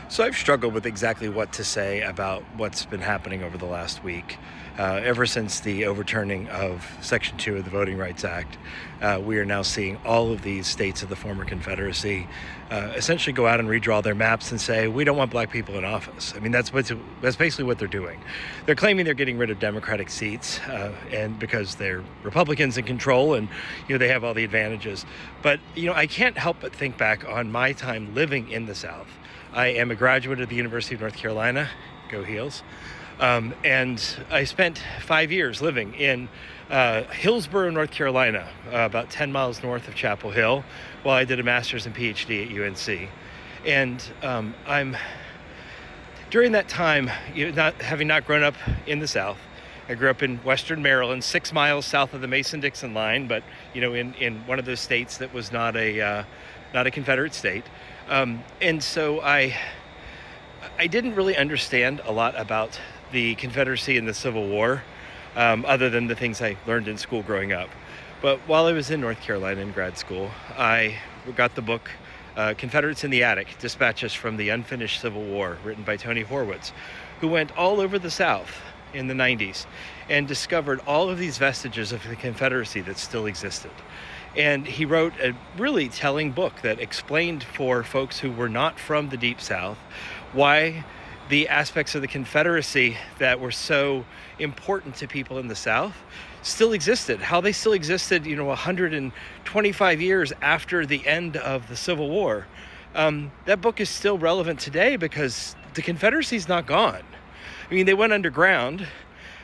So I've struggled with exactly what to say about what's been happening over the last week. Ever since the overturning of Section 2 of the Voting Rights Act, we are now seeing all of these states of the former Confederacy essentially go out and redraw their maps and say, we don't want black people in office. I mean, that's basically what they're doing. They're claiming they're getting rid of Democratic seats and because they're Republicans in control and, they have all the advantages. But, I can't help but think back on my time living in the South. I am a graduate of the University of North Carolina, go Heels, and I spent 5 years living in Hillsborough, North Carolina, about 10 miles north of Chapel Hill, while I did a master's and Ph.D. at UNC. And during that time, having not grown up in the South, I grew up in Western Maryland, 6 miles south of the Mason-Dixon line, but in one of those states that was not a Confederate state. And so I didn't really understand a lot about the Confederacy and the Civil War, other than the things I learned in school growing up. But while I was in North Carolina in grad school, I got the book Confederates in the Attic, Dispatches from the Unfinished Civil War, written by Tony Horwitz, who went all over the South in the 90s and discovered all of these vestiges of the Confederacy that still existed. And he wrote a really telling book that explained for folks who were not from the Deep South why the aspects of the Confederacy that were so important to people in the South still existed, how they still existed, 125 years after the end of the Civil War. That book is still relevant today because the Confederacy is not gone. I mean, they went underground.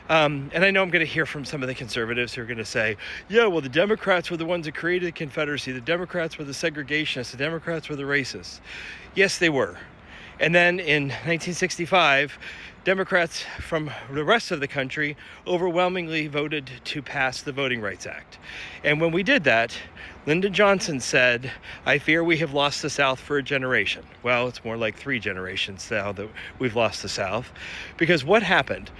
And I know I'm going to hear from some of the conservatives who are going to say, yeah, well, the Democrats were the ones that created the Confederacy. The Democrats were the segregationists. The Democrats were the racists. Yes, they were. And then in 1965, Democrats from the rest of the country overwhelmingly voted to pass the Voting Rights Act. And when we did that, Lyndon Johnson said, I fear we have lost the South for a generation. Well, it's more like 3 generations now that we've lost the South. Because what happened?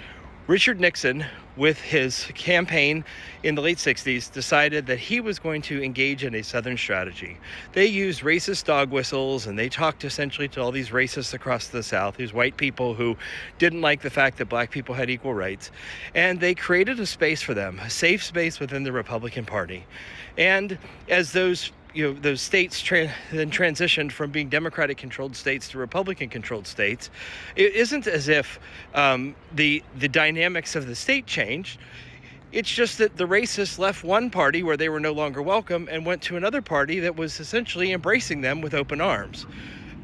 Richard Nixon, with his campaign in the late 60s, decided that he was going to engage in a Southern strategy. They used racist dog whistles, and they talked essentially to all these racists across the South, these white people who didn't like the fact that black people had equal rights. And they created a space for them, a safe space within the Republican Party. And as those states then transitioned from being Democratic-controlled states to Republican-controlled states, it isn't as if the dynamics of the state changed. It's just that the racists left one party where they were no longer welcome and went to another party that was essentially embracing them with open arms.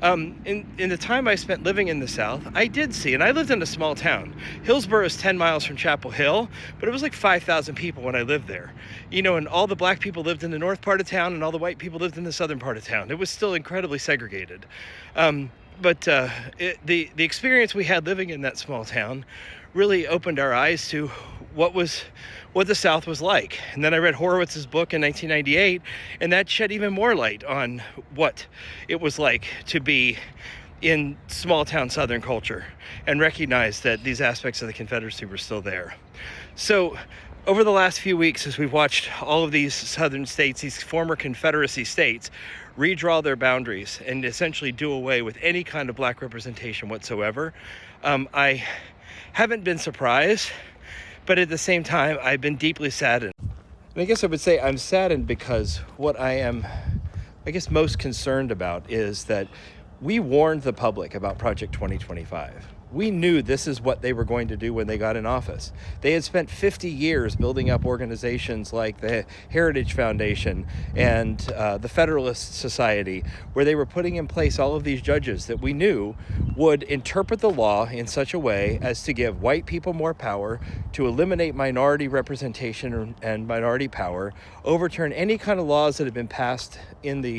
In the time I spent living in the South, I did see, and I lived in a small town. Hillsborough is 10 miles from Chapel Hill, but it was like 5,000 people when I lived there. And all the black people lived in the north part of town, and all the white people lived in the southern part of town. It was still incredibly segregated. But the experience we had living in that small town really opened our eyes to what the South was like. And then I read Horowitz's book in 1998, and that shed even more light on what it was like to be in small town Southern culture and recognize that these aspects of the Confederacy were still there. So over the last few weeks, as we've watched all of these Southern states, these former Confederacy states, redraw their boundaries and essentially do away with any kind of black representation whatsoever, I haven't been surprised, but at the same time, I've been deeply saddened. And I guess I would say I'm saddened because what I am, most concerned about is that we warned the public about Project 2025. We knew this is what they were going to do when they got in office. They had spent 50 years building up organizations like the Heritage Foundation and the Federalist Society, where they were putting in place all of these judges that we knew would interpret the law in such a way as to give white people more power, to eliminate minority representation and minority power, overturn any kind of laws that have been passed in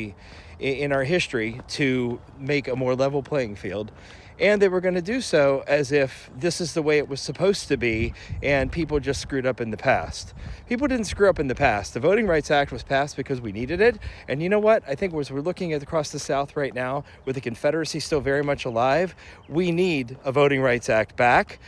our history to make a more level playing field. And they were going to do so as if this is the way it was supposed to be, and people just screwed up in the past. People didn't screw up in the past. The Voting Rights Act was passed because we needed it. And you know what? I think as we're looking at across the South right now, with the Confederacy still very much alive, we need a Voting Rights Act back.